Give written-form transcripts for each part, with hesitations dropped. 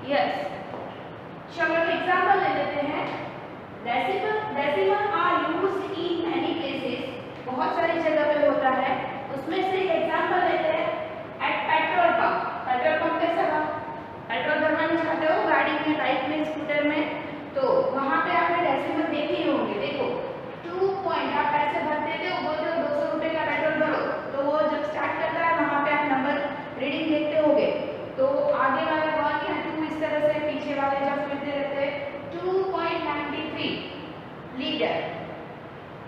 Yes, चलो example ले लेते हैं। Decimal are used in many places, बहुत सारी जगह पे होता है। उसमें से एक एग्जांपल लेते हैं at petrol pump. Petrol pump कैसा है? पेट्रोल भरवाने जाते हो गाड़ी में, बाइक में, स्कूटर में, तो वहाँ पे आपने डेसिमल देखे ही होंगे। देखो 2 पॉइंट आप पैसे भरते थे, वो बोलते हो 200 रुपये का पेट्रोल भरो, तो वो जब स्टार्ट करता है वहाँ पे आप नंबर रीडिंग देखते होगे। तो आगे वाले 1 या 2 इस तरह से, पीछे वाले जब फिरते रहते हैं 2.93 लीटर।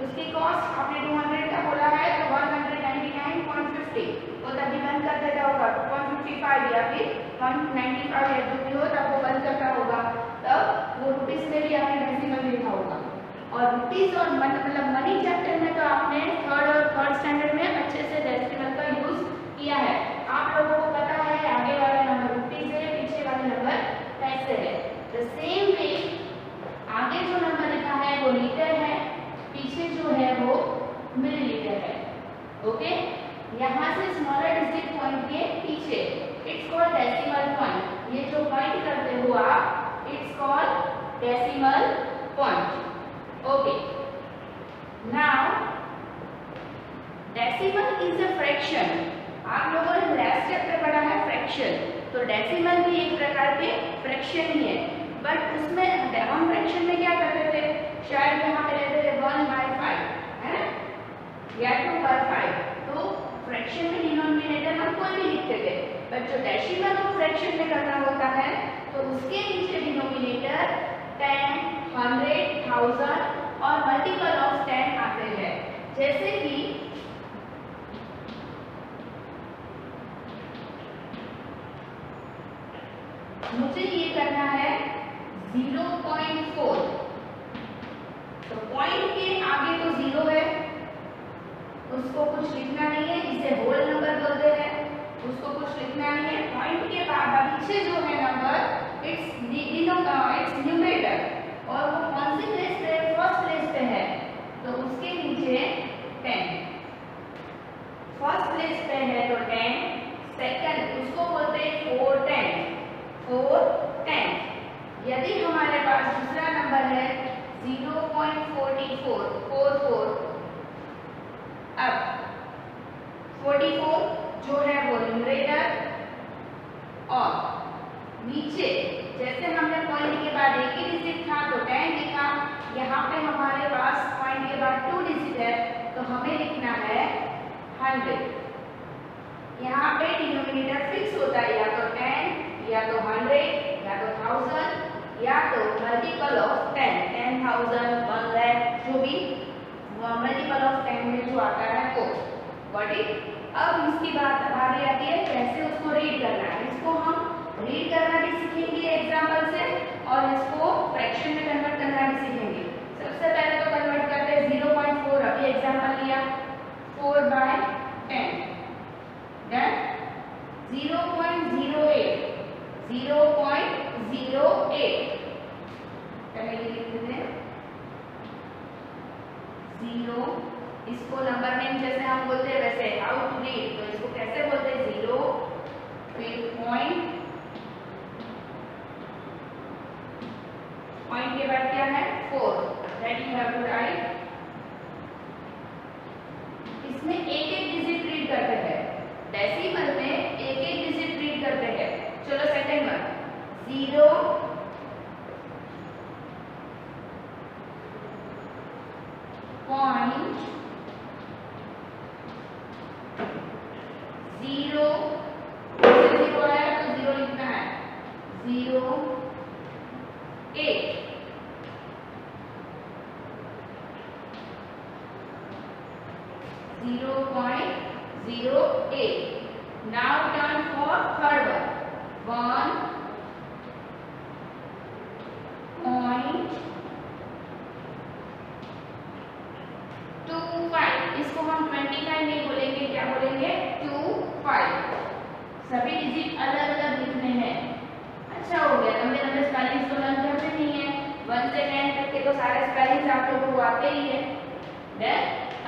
उसकी कॉस्ट आपने 200 का बोला है तो 199.50, वो तभी बंद कर देता होगा 155 या फिर 195 या जो भी हो तब वो बंद करता होगा। तब वो रुपीस में भी आपने डेसिमल लिखा होगा। और रुपीस और मतलब मनी चैप्टर में तो आपने थर्ड स्टैंडर्ड में अच्छे से डेसिमल का यूज किया है। आप लोगों को पता है आगे वाला नंबर रुपीस है, पीछे वाले नंबर पैसे है। द सेम वे आगे जो नंबर लिखा है वो लीटर है, पीछे जो है वो मिलीलीटर है। ओके, यहाँ से स्मॉलर डिजिट पॉइंट के पीछे इट्स कॉल्ड डेसिमल पॉइंट। ये जो पॉइंट करते हो आप, it's called decimal point. Okay, now decimal is a fraction. आप लोगों ने लास्ट चैप्टर पढ़ा है फ्रैक्शन, तो डेसिमल भी एक प्रकार के फ्रैक्शन ही है। बट उसमें हम फ्रैक्शन में क्या करते थे, शायद यहाँ पे लेते थे 1/5 है ना, या 2/5। तो फ्रैक्शन में डिनोमिनेटर हम कोई भी लिखते थे, बट जो डेसिमल को फ्रैक्शन में करना होता है तो उसके नीचे डिनोमिनेटर 10, 100, 1000 और मल्टीपल ऑफ 10 आते हैं। जैसे कि मुझे ये करना है 0.4, तो पॉइंट के आगे तो 0 है, उसको कुछ लिखना नहीं है, इसे होल नंबर बोलते हैं, उसको कुछ लिखना नहीं है। पॉइंट के बाद पीछे जो है नंबर इट्स न्यूमरेटर, और वो कौन सी प्लेस पे, फर्स्ट प्लेस पे है, तो उसके नीचे 10। फर्स्ट प्लेस पे है तो 10, सेकंड उसको बोलते हैं 4/10। यदि हमारे पास दूसरा नंबर है 0.44, अब 44 जो है वो न्यूमरेटर, और नीचे जैसे हमने पॉइंट के बाद एक ही डिजिट था तो 10 लिखा, यहाँ पे हमारे पास पॉइंट के बाद 2 डिजिट है तो हमें लिखना है 100। यहाँ पे डिनोमिनेटर फिक्स होता है, या तो 10 या तो 100 या तो 1000 या तो मल्टीपल ऑफ 10, 10,000, 1 लाख, जो भी मल्टीपल ऑफ 10 में जो आता है वो। बट अब इसकी बात बारी आती है कैसे उसको रीड करना है। इसको हम रीड करना भी सीखेंगे एग्जाम्पल से, और इसको फ्रैक्शन में कन्वर्ट करना भी सीखेंगे। सबसे पहले तो कन्वर्ट करते हैं 0.4, अभी एग्जाम्पल लिया 4/10, देन 0.08, 0.08 पहले लिखते हैं 0, इसको नंबर नेम जैसे हम बोलते हैं वैसे हाउ टू रीड, तो इसको कैसे बोलते हैं 0, फिर पॉइंट के बाद क्या है 4, that you have to write. इसमें एक एक डिजिट रीड करते हैं, डेसिमल में एक एक डिजिट रीड करते हैं। चलो सेकंड वन 0, पॉइंट 0, 0 आया तो 0 लिखना है, 0.8, 0.08। Now turn for third one, 1.25। इसको हम 25 नहीं बोलेंगे, क्या बोलेंगे 25। सभी डिजिट अलग अलग लिखने हैं। अच्छा हो गया, लंबे लंबे स्पेलिंग्स तो लर्न करते नहीं है, 1 से 10 तक के तो सारे स्पेलिंग्स आप लोगों को आते ही है।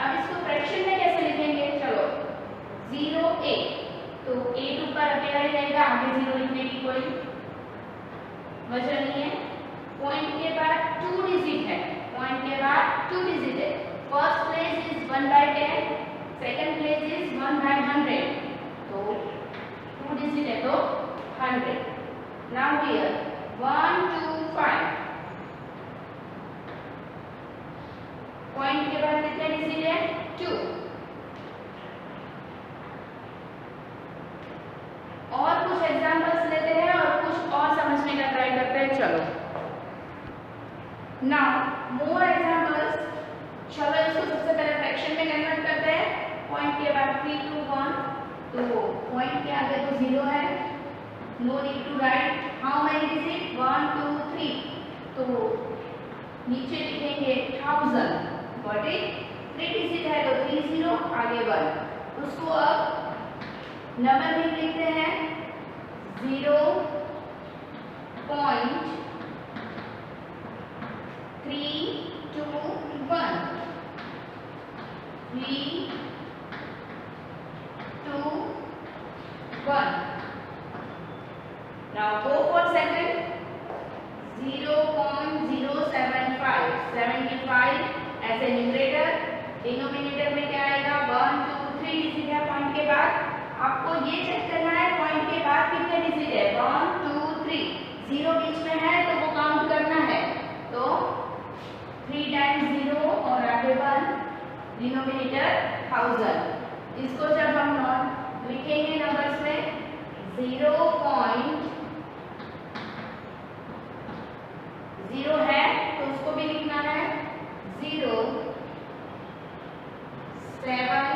अब इसको फ्रैक्शन में कैसे लिखेंगे, चलो 0.8, तो 8 ऊपर अकेला ही रहेगा, आगे 0 लिखने की कोई वजन नहीं है। पॉइंट के बाद 2 डिजिट है, पॉइंट के बाद 2 डिजिट है। First place is 1/10, second place is 1/100, तो 2 डिजिट है तो 100। नाउ हियर 1 2 5, पॉइंट के बाद कितने डिजिट है? 2। और कुछ एग्जांपल्स लेते हैं और कुछ और समझने का ट्राई करते हैं। चलो नाउ मोर एग्जांपल्स। चलो इसको सबसे पहले फ्रैक्शन में कन्वर्ट करते हैं। पॉइंट के बाद 3 2 1, तो पॉइंट के आगे तो 0 है, no need to write how many digit 1 2 3, तो नीचे लिखेंगे 1000, गॉट इट। 3 डिजिट है तो 30, आगे 1। उसको अब नंबर में लिखते हैं 0.321, 3 2 1। Now go for second. 0.075, 75 as a numerator. Denominator में क्या आएगा? 1 2 3 डिजिट है पॉइंट के बाद। आपको ये चेक करना है पॉइंट के बाद कितने डिजिट है, 1 2 3, 0 बीच में है तो वो काउंट करना है, तो 3 टाइम्स 0 और आगे 1, डिनोमिनेटर 1000। इसको जब हम नॉट लिखेंगे नंबर्स में 0.0 है तो उसको भी लिखना है 0 7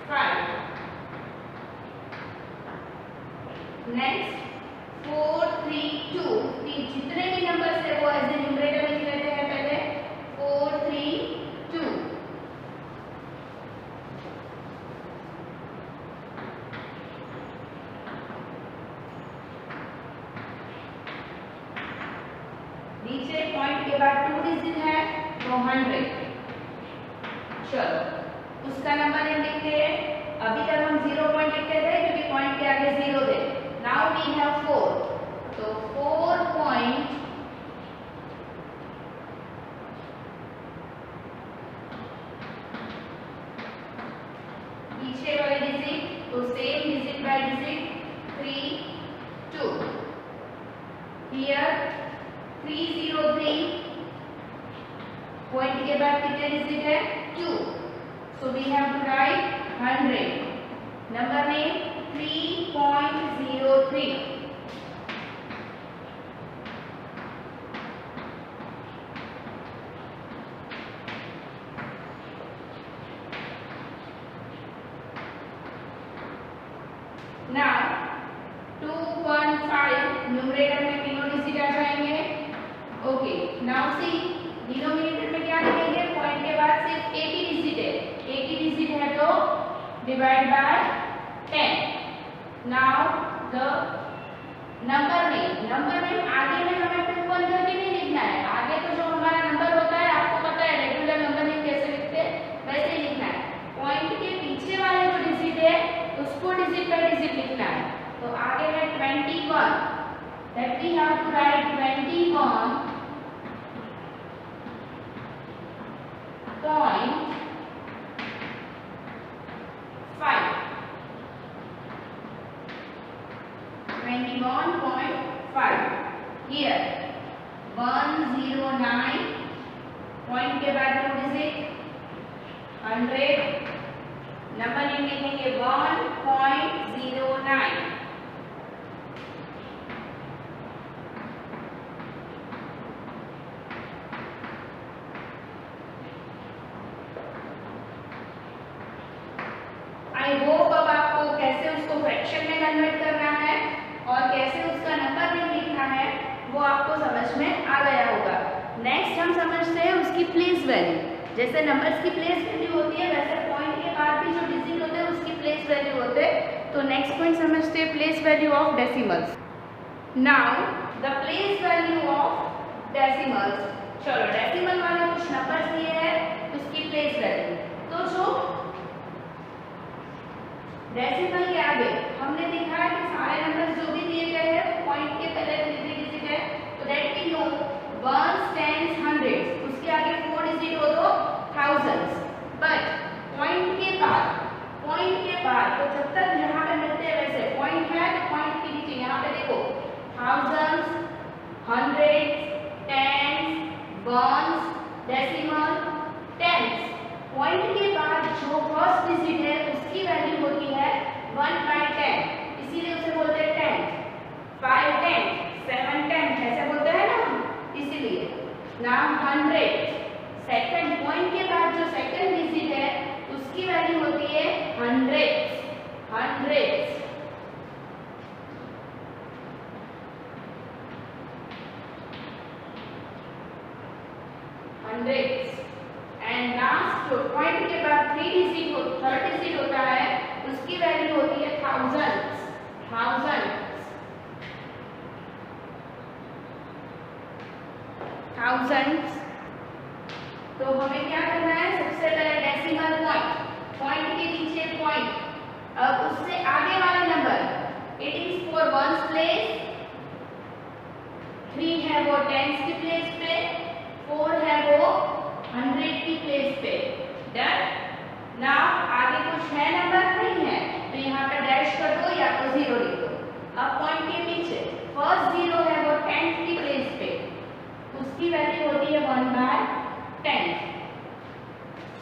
5। नेक्स्ट 4 3 2, जितने भी नंबर्स है वो एज ए न्यूमरेटर लिख लेते हैं पहले। 4 3 2, नीचे पॉइंट के बाद 2 डिजिट है तो 100। चलो उसका नंबर हम लिखते हैं। अभी तक हम 0 पॉइंट लिखते थे क्योंकि पॉइंट के आगे 0 थे। नाउ वी हैव 4, तो 4 पॉइंट पीछे वाले डिजिट तो same digit by digit 3 2। Here 303, point के बाद कितने डिजिट है? 2, so we have to write 100। Number name 3.03। Now 215, numerator में तीनों डिजिट आ जाएंगे। ओके, नाउ सी डिनोमिनेटर में क्या लिखेंगे? पॉइंट के बाद सिर्फ एक ही डिजिट है, एक ही डिजिट है तो divide by 10। Now the number में आगे में हमें 21 करके नहीं लिखना है। आगे तो जो हमारा नंबर होता है आपको पता है रेगुलर नंबर में कैसे लिखते हैं, वैसे ही लिखना है। पॉइंट के पीछे वाले जो डिजिट है उसको डिजिट बाय डिजिट लिखना है। तो आगे है 21, that we have to write 21 point 5, 21.5। Here 109, point के बाद 2 डिजिट 100, नंबर लिखेंगे 1.09। आई होप अब आपको कैसे उसको फ्रैक्शन में कन्वर्ट करना है और कैसे उसका नंबर में लिखना है वो आपको समझ में आ गया होगा। नेक्स्ट हम समझते हैं उसकी प्लेस वैल्यू। जैसे नंबर्स की प्लेस वैल्यू होती है वैसे पॉइंट के बाद भी जो डिजिट होते हैं उसकी प्लेस वैल्यू होते हैं। तो नेक्स्ट पॉइंट समझते हैं place value of decimals. Now the place value of decimals. चलो डेसिमल वाले कुछ नंबर्स दिए हैं उसकी प्लेस वैल्यू। तो जो डेसिमल के आगे हमने देखा है कि सारे नंबर्स जो भी दिए गए हैं point thousands, hundreds, tens, ones, decimal, tens. Point के बाद जो फर्स्ट डिजिट है उसकी वैल्यू होती है 1/10, इसीलिए उसे बोलते हैं टेंथ। 5 टेंथ, 7 टेंथ ऐसे बोलते हैं ना, इसीलिए। नाउ 100, सेकंड पॉइंट के बाद जो सेकंड डिजिट है उसकी वैल्यू होती है hundreds, hundreds. Hundreds. And last जो पॉइंट के बाद थर्ड डिजिट होता है उसकी वैल्यू होती है थाउजेंड्स, थाउजेंड्स, थाउजेंड्स। तो हमें क्या करना है, सबसे पहले डेसिमल पॉइंट, पॉइंट के नीचे पॉइंट, अब उससे आगे वाले number, it is for ones place, 3 है वो टेंस की प्लेस पे, 4 है वो 100 की प्लेस पे। डन। नाउ आगे कुछ है नंबर नहीं है तो यहाँ पे डैश कर दो या तो 0 लिख दो। अब पॉइंट के पीछे फर्स्ट 0 है वो 10th की प्लेस पे, उसकी वैल्यू होती है 1/10।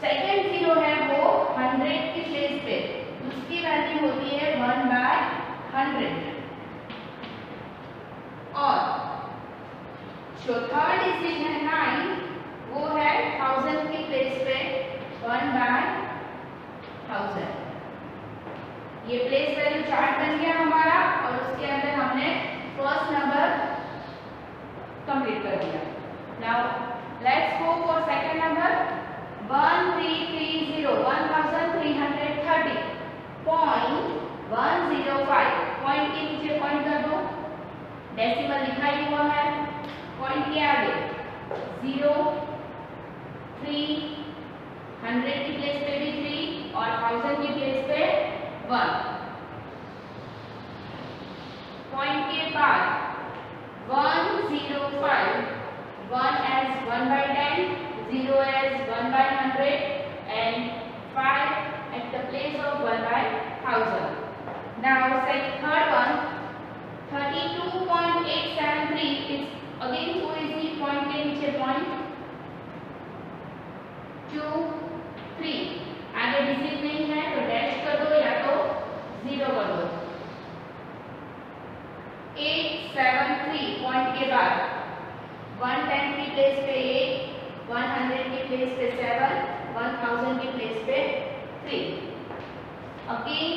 सेकंड 0 है वो 100 की प्लेस पे, उसकी वैल्यू होती है 1/100। और जो थर्ड डिजिट है 9 वो है 1000 की प्लेस पे, 1/1000। ये प्लेस वैल्यू चार्ट बन गया हमारा और उसके अंदर हमने फर्स्ट नंबर कंप्लीट कर दिया। Now let's go for second number 1330, 1330.105। Point के नीचे पॉइंट कर दो, डेसिमल लिखा ही हुआ है, पॉइंट के आगे 0, 3, 100 की प्लेस पे भी 3 और 1000 की प्लेस पे 1। पॉइंट के बाद 105, 1 as 1/10, 0 as 1/100 and 5 at the place of 1/1000. Now third one 32.873 is again so easy, point के नीचे point 2, 3, आगे डिजिट नहीं है तो डैश कर दो या तो 0 कर दो। 873 पॉइंट के बाद 110 की प्लेस पे 8, 100 की प्लेस पे 7, 1000 की प्लेस पे 3। अगेन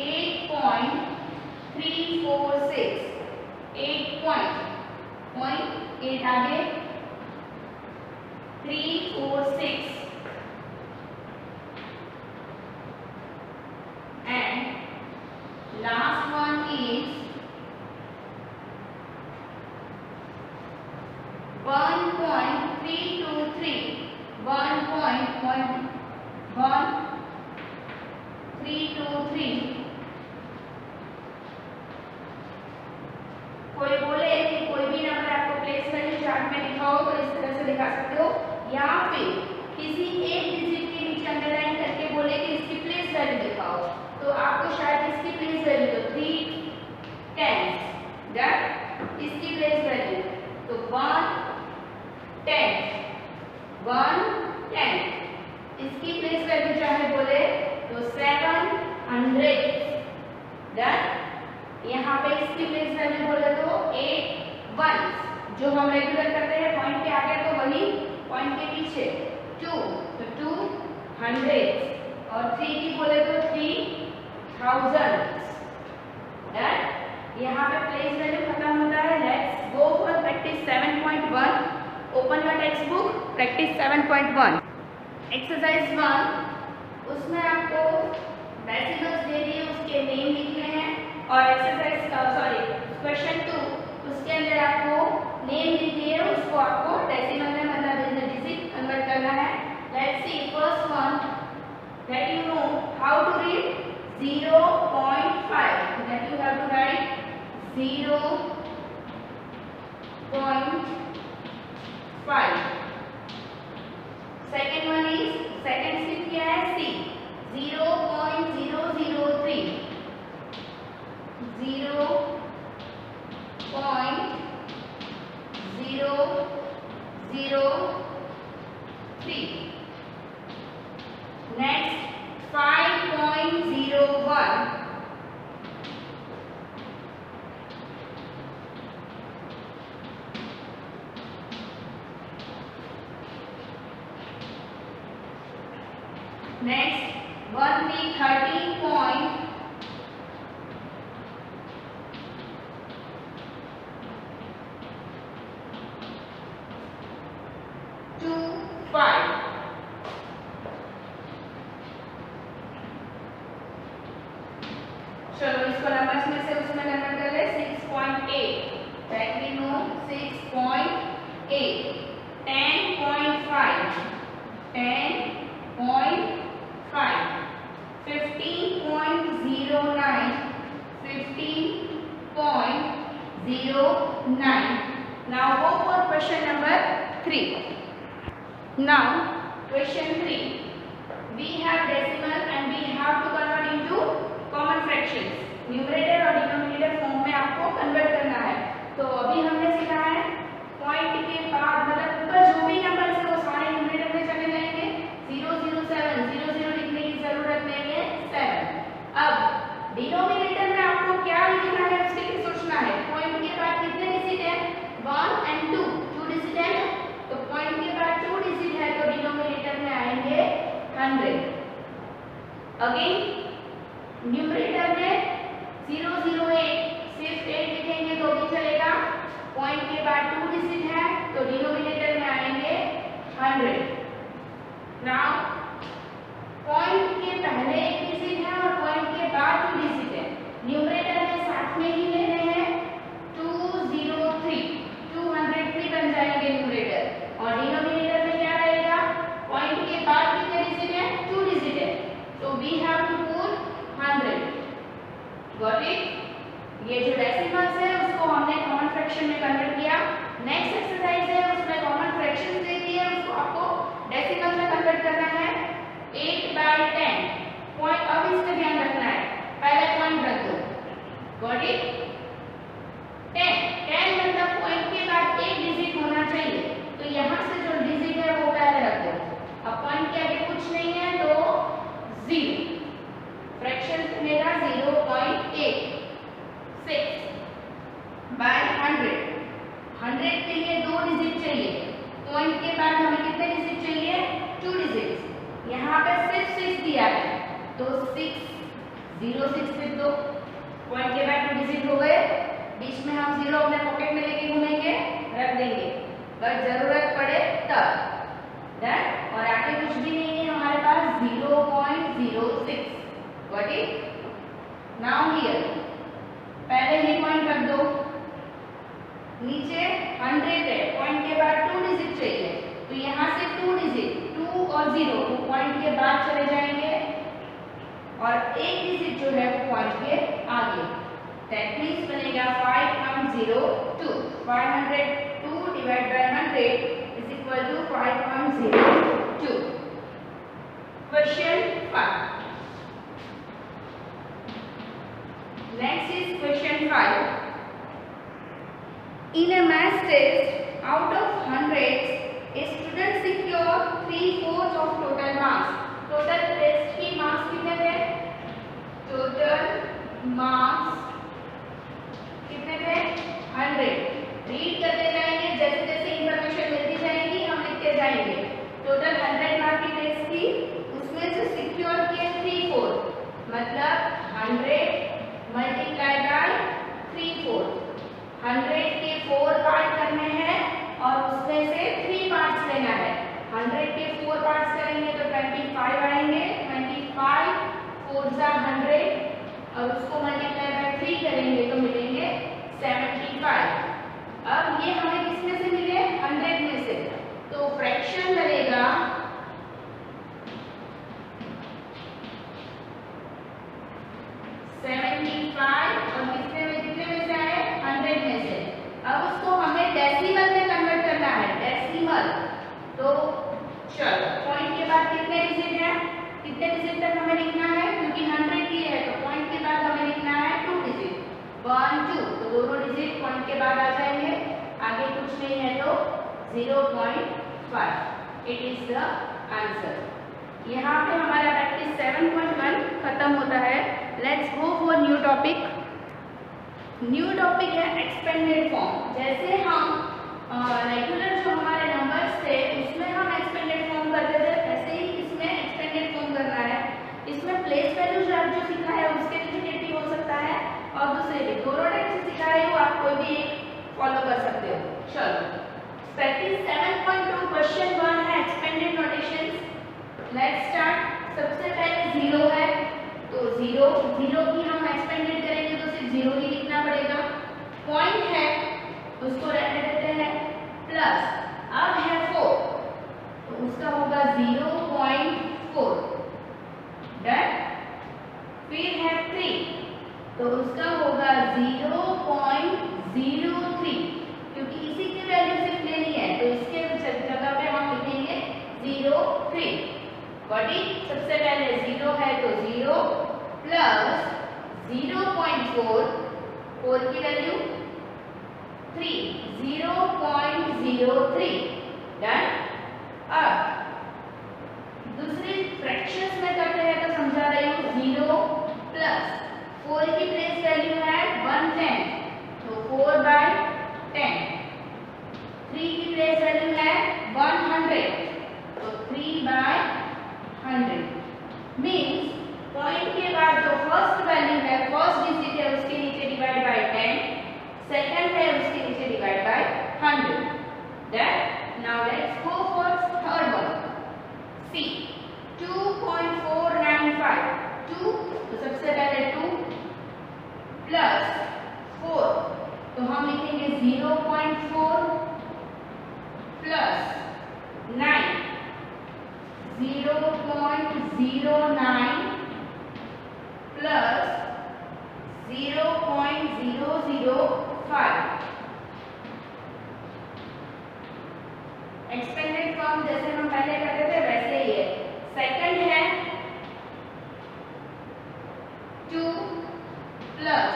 8.346, 8 पॉइंट 8 आगे 346 and last one is 1.323, 1.1323। कोई बोले कि कोई भी नंबर आपको प्लेस वैल्यू चार्ट में लिखा हो तो इस तरह से लिखा सकते हो, या फिर किसी एक डिजिट के नीचे अंडरलाइन करके बोले कि इसकी प्लेस वैल्यू दिखाओ तो आपको शायद इसकी प्लेस वैल्यू तो 3 टेंस, डन। इसकी प्लेस वैल्यू तो 1 टेंथ, 1 टेंथ। इसकी प्लेस वैल्यू चाहे बोले तो 700, डन। यहाँ पे इसकी प्लेस वैल्यू बोले तो 8 वंस, जो हम रेगुलर करते हैं पॉइंट के आगे तो वही पॉइंट के पीछे 2 तो 200 और 3 की बोले तो 3000, डन। यहाँ पे प्लेस वैल्यू खत्म होता है। Let's go for practice 7.1। Open your text book, practice 7.1 exercise 1। उसमें आपको डेसिमल्स दे दिए, उसके नेम लिखने हैं। और एक्सरसाइज क्वेश्चन 2 उसके अंदर आपको नेम लिख दिए, उसको आपको डेसिमल में मतलब डिजिट कन्वर्ट करना है। Let's see first one that you know how to read 0.5, that you have to write 0.5। Second one is, second step क्या है, सी 0.003, 0.003। 5.003. Next 5.01. Next 1313.25. चलो इसको नंबर्स में से उसमें कन्वर्ट कर ले 6.8. That we know 6.8. 10.5. 10.5. 15.09. 15.09. Now go for question number 3. Now question 3. We have decimal and we have to convert into common fractions. Numerator और डिनोमिनेटर फॉर्म में आपको कन्वर्ट करना है. तो अभी हमने सीखा है पॉइंट के बाद मतलब ऊपर जो भी नंबर है वो सारे न्यूमरेटर में चले जाएंगे. 007 00 लिखने की जरूरत नहीं है 7. अब डिनोमिनेटर में आपको क्या लिखना है उसके लिए सोचना है. पॉइंट के बाद कितने डिजिट है 1 and 2 डिजिट है. तो पॉइंट के बाद 2 डिजिट है तो डिनोमिनेटर में आएंगे 100. अगेन न्यूमरेटर में 008 सिर्फ 8 लिखेंगे तो भी चलेगा. पॉइंट के बाद 2 डिजिट है तो डिनोमिनेटर में आएंगे 100. नाउ पॉइंट के पहले 1 डिजिट है और पॉइंट के बाद 2 डिजिट है. न्यूमरेटर में साथ में ही लेने हैं 203 203 बन जाएंगे न्यूमरेटर. और डिनोमिनेटर में क्या रहेगा पॉइंट के बाद कितने डिजिट है 2 डिजिट है. तो we have to put 100. Got it? ये जो डेसिमल्स है उसको हमने कॉमन फ्रैक्शन में कन्वर्ट किया. नेक्स्ट एक्सरसाइज है उसमें कॉमन फ्रैक्शंस दे दिए उसको आपको डेसिमल में कन्वर्ट करना है. 8/10 पॉइंट. अब इसमें ध्यान रखना है पहले पॉइंट रख दो. Got it? 10 मतलब पॉइंट के बाद 1 डिजिट होना चाहिए. तो यहाँ से जो डिजिट है वो पहले रख दो. अब पॉइंट के आगे कुछ नहीं है तो 0. फ्रैक्शन बनेगा 0.86 बाय 100. 100 के लिए 2 डिजिट चाहिए. पॉइंट के बाद हमें कितने डिजिट चाहिए 2 डिजिट्स. यहाँ पे सिर्फ 6 दिया है तो 606 लिख दो. पॉइंट के बाद 2 डिजिट हो गए. बीच में हम 0 अपने पॉकेट में लेके घूमेंगे रख देंगे बस जरूरत पड़े तब. और आगे कुछ भी नहीं है हमारे पास 0.06. Got it? Now here पहले ही पॉइंट रख दो. नीचे 100 है पॉइंट के बाद 2 डिजिट चाहिए तो यहाँ से 2 डिजिट 2 और 0 वो पॉइंट के बाद चले जाएंगे और 1 डिजिट जो है वो पॉइंट के आगे. दैट मींस बनेगा 5.02. 502 divide by 100 is equal to 5.02. Question 5. Next is question 5. In a math test, out of hundreds, a student secure 3/4 of total marks. Total test की marks कितने थे? Total marks कितने थे? 100. रीड करते जाएंगे जैसे जैसे इंफॉर्मेशन मिलती जाएगी हम लिखते जाएंगे. टोटल 100 मार्क की टेस्ट थी उसमें से सिक्योर किए 3/4 मतलब 100 मल्टीप्लाई बाय 3/4. 100 के 4 पार्ट करने हैं और उसमें से 3 पार्ट्स लेना है. 100 के 4 पार्ट्स करेंगे तो 25 आएंगे. 25 4 जा 100 और उसको मल्टीप्लाई बाय 3 करेंगे तो मिलेंगे 75. अब ये हमें किसमें से मिले 100 में से. तो फ्रैक्शन बनेगा 75 और कितने में से आए 100 में से. अब उसको हमें डेसिमल में कन्वर्ट करना है. डेसिमल तो चलो पॉइंट के बाद कितने डिजिट है कितने डिजिट तक हमें लिखना है क्योंकि 100 की है तो पॉइंट के बाद हमें लिखना है 2 डिजिट 1 2. तो दोनों डिजिट पॉइंट के बाद 0.5 इट इज द आंसर। यहाँ पे हमारा प्रैक्टिस 7.1 खत्म होता है। Let's go for new topic. New topic है एक्सपेंडेड फॉर्म। जैसे हम रेगुलर जो हमारे नंबर्स थे उसमें हम एक्सपेंडेड फॉर्म करते थे, ऐसे ही इसमें एक्सपेंडेड फॉर्म करना है। इसमें प्लेस वैल्यू जो सीखा है उसके रिलेटेड भी हो सकता है और दूसरे भी, दोनों टाइप से सिखा रही हूँ, आप कोई भी एक फॉलो कर सकते हो। चलो प्रैक्टिस 7.2 क्वेश्चन 1 है एक्सपेंडेड नोटेशंस। Let's start. सबसे पहले 0 है तो 0 की हम एक्सपेंडेड करेंगे तो सिर्फ 0 ही लिखना पड़ेगा। पॉइंट है उसको रहने देते हैं, प्लस अब है 4 तो उसका होगा 0.4 डन। फिर है 3 तो उसका होगा 0.03 क्योंकि इसी की वैल्यू सिर्फ लेनी है तो इसके जगह पे हम लिखेंगे 0.3। बॉडी सबसे पहले 0 है तो 0 प्लस 0.4, 4 की वैल्यू 3, 0.03 डन। अब दूसरी फ्रैक्शंस में करते हैं तो समझा रही हूँ। 0 प्लस 4 की प्लेस वैल्यू है 1/10 तो 4/10। 3 की प्लेस वैल्यू है 100 तो 3/100। मीन्स पॉइंट के बाद जो फर्स्ट वैल्यू है, फर्स्ट डिजिट है उसके नीचे डिवाइड बाय 10, सेकंड है उसके नीचे divide by 100। Then now let's go for third one. C 2.495 2 तो सबसे पहले 2 प्लस 4 तो हम लिखेंगे 0.4 प्लस 9 0.09 प्लस 0.005। एक्सपेंडेड फॉर्म जैसे हम पहले करते थे वैसे ही है। सेकंड है 2 प्लस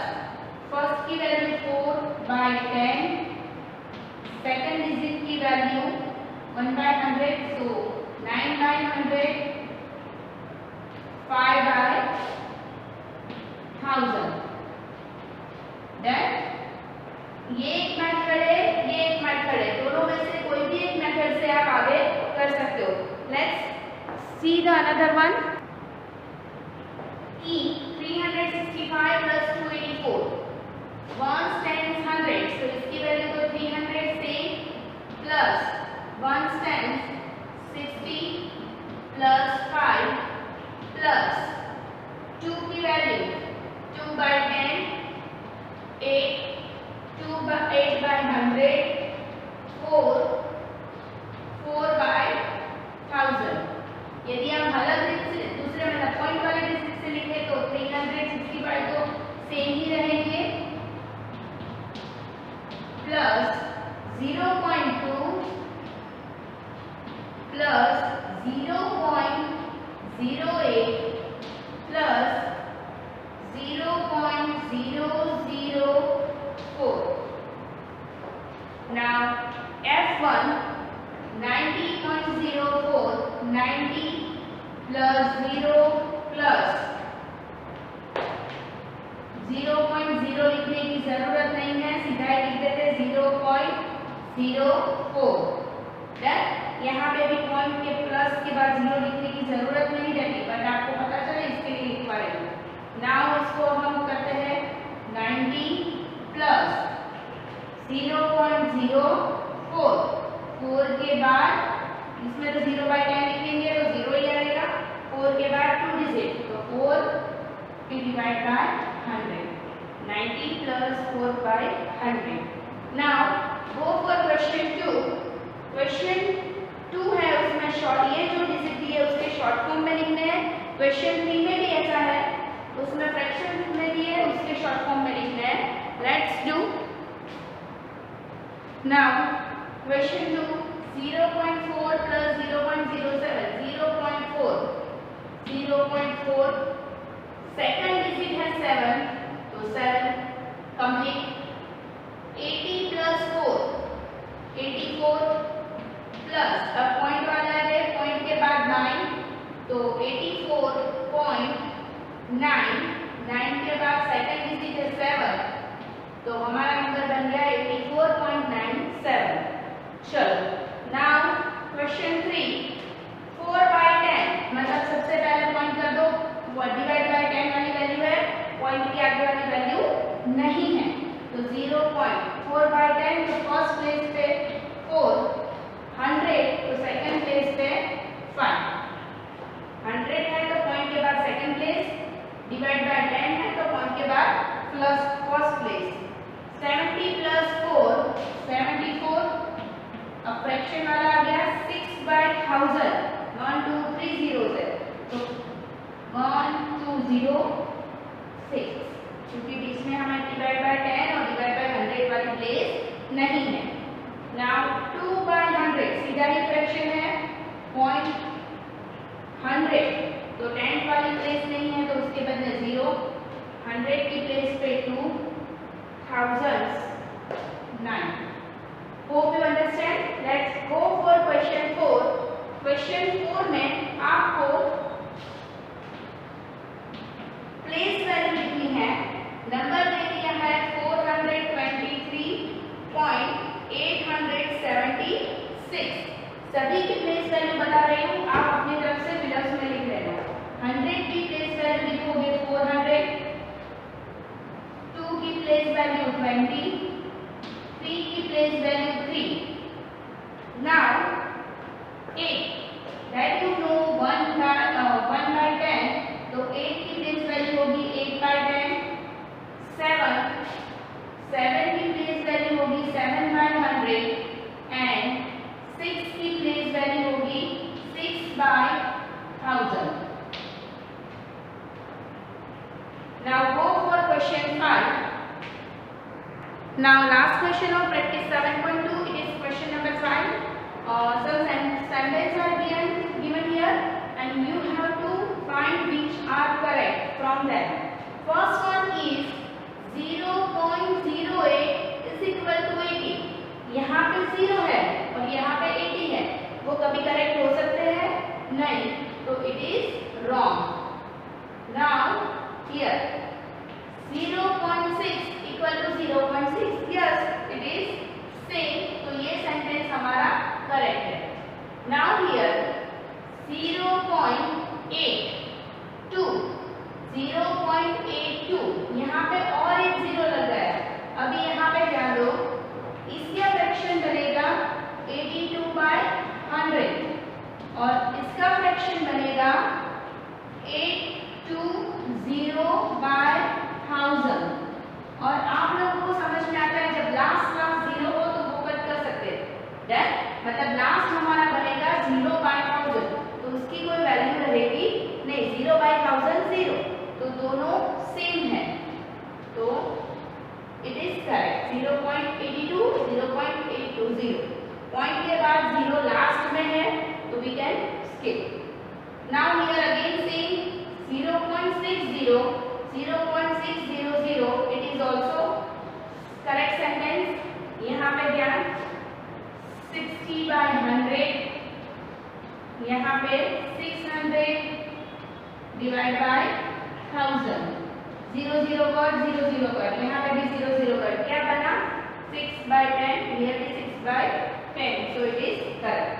फर्स्ट की वैल्यू 4/10, सेकंड डिजिट की वैल्यू 1/100 सो 9/100, 5/1000 डन। ये एक मेथड है, ये एक मेथड है, दोनों में से कोई भी एक मेथड से आप आगे कर सकते हो। Let's see the another one. E 365 plus 284 1 tens 100 तो इसकी वैल्यू तो 300 से प्लस 1 tens 60 प्लस 5 प्लस 2 की वैल्यू 2/10 8 8/100 4/1000। यदि आप अलग दूसरे मतलब पॉइंट वाले डिजिट से लिखे तो 365 तो सेम ही रहेंगे plus 0.2 plus 0.08 plus 0.004। Now F1 90.04 90 plus 0 plus 0.0 लिखने की जरूरत नहीं है, सीधा लिख देते 0.04 डन। यहाँ पे भी पॉइंट के प्लस के बाद 0 लिखने की जरूरत नहीं रहती, बट आपको पता चले इसके लिए लिखवा रहे हैं। नाउ इसको हम करते हैं 90 प्लस 0.04 4 के बाद इसमें तो 0/10 लिखेंगे तो 0 ही आएगा। 4 के बाद 2 डिजिट तो 4 divide by 100 90 plus 4/100। Now go for question 2। Question 2 है उसमें शॉर्ट ये जो डिजिट दी है उसके शॉर्ट फॉर्म में लिखने हैं। क्वेश्चन 3 में भी ऐसा है, उसमें फ्रैक्शन में भी है उसके शॉर्ट फॉर्म में लिखना है। Let's do now question 2 0.4 plus 0.07 0.4 second digit है 7 तो 7 कंप्लीट। 80 प्लस 4 84 84.9, 9 के बाद सेकंड डिजिट है 7, तो हमारा नंबर बन गया 84.97। चलो नाउ क्वेश्चन 3, 4/10 मतलब सबसे पहले पॉइंट कर दो, डिवाइड बाय 10 वाली वैल्यू है, पॉइंट की आगे वाली वैल्यू नहीं है, तो 0.4/10 तो फर्स्ट प्लेस पे 4, 100 तो सेकंड प्लेस पे 5, 100 है तो पॉइंट के बाद सेकंड प्लेस, डिवाइड बाय 10 है तो पॉइंट के बाद प्लस फर्स्ट प्लेस, 70 प्लस 4 74, अब फ्रैक्शन वाला आ गया 6/1000, 1 2 3 zeros है तो 1 2 0 6, क्योंकि बीच में हमें डिवाइड बाय 10 और डिवाइड बाय 100 वाली प्लेस नहीं है। नाउ 2/100 सीधा ही फ्रैक्शन है, 0.100 तो 10 वाली प्लेस नहीं है तो उसके बदले 0, 100 की प्लेस पे 2, thousands 9। Hope you understand. Let's go for question 4. Question 4 में आपको प्लेस वैल्यू लिखनी है, नंबर दे दिया है 423.876, सभी की प्लेस वैल्यू बता रही हूँ, आप अपनी तरफ से विलर्स में लिख लेना। 100 की प्लेस वैल्यू लिखोगे 400, 2 की प्लेस वैल्यू 20, 3 की place value 3। Now 8 that you no 1/10 तो 8 की प्लेस वैल्यू होगी 8/10, 7 की प्लेस वैल्यू होगी 7/100 एंड 6 की प्लेस वैल्यू होगी 6/1000। Now go for question 5. Now last question of practice 7.2, it is question number 5. Some sentences are given here and you have to find which are correct from them. First one is 0.08 is equal to 80. यहाँ पे 0 है और यहाँ पे 80 है, वो कभी correct हो सकते हैं? नहीं, तो it is wrong. Now here 0.6 equal to 0.6, yes it is same, तो ये सेंटेंस हमारा करेक्ट है। Now here 0.82, 0.82 यहाँ पे और एक 0 लग गया, अभी यहाँ पे ध्यान दो, इसका फ्रैक्शन बनेगा 82/100 और इसका फ्रैक्शन बनेगा 820/1000। और आप लोगों को समझ में आता है जब लास्ट 0 हो तो वो कट कर सकते हैं, मतलब लास्ट हमारा बनेगा 0/1000 तो उसकी कोई वैल्यू रहेगी नहीं, 0/1000 0, तो दोनों सेम है, तो इट इज करेक्ट। 0.82 0.820, पॉइंट के बाद 0 लास्ट में है तो we can skip. Now here again same 0.60 0.600, it is also correct sentence. यहाँ पे ध्यान 60/100, यहाँ पे 600 डिवाइड बाय 1000, 0 0 कर 0 0 कर, यहाँ पे भी 0 0 कर, क्या बना 6/10, here is 6/10, so it is correct.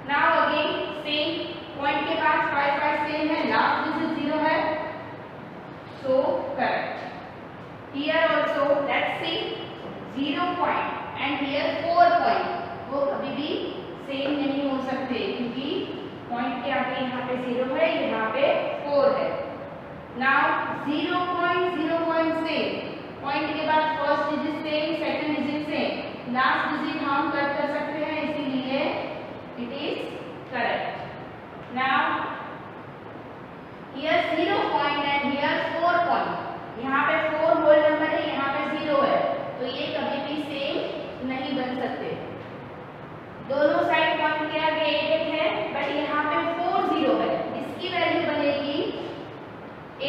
Now again same, point के बाद 5 5 सेम है, लास्ट डिजिट 0 है, so correct. Here also let's see 0 point and here 4 point, वो कभी भी सेम नहीं हो सकते क्योंकि पॉइंट के आगे यहाँ पे 0 है, यहाँ पे 4 है। Now 0.0 सेम, पॉइंट के बाद first digit same, second digit same, last digit हम कट कर सकते हैं, इसीलिए it is correct. Now here 0 point and here 4 point, यहाँ पे 4 होल नंबर है, यहाँ पे 0 है, तो ये कभी भी सेम नहीं बन सकते। दोनों साइड पॉइंट के आगे 8 है, बट यहाँ पे 4 0 है, इसकी वैल्यू बनेगी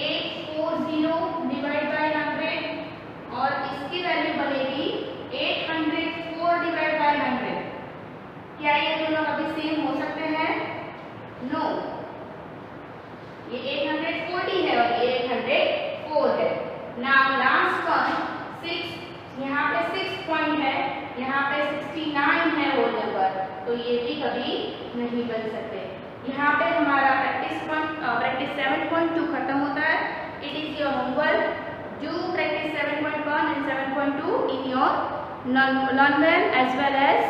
840 डिवाइड बाय 100 और इसकी वैल्यू बनेगी 804 डिवाइड बाय 100। क्या ये दोनों कभी सेम हो सकते हैं? नो। ये भी कभी नहीं बन सकते। यहाँ पे हमारा प्रैक्टिस 7.2 खत्म होता है। It is your homework, do practice 7.1 and 7.2 in your learn well as well as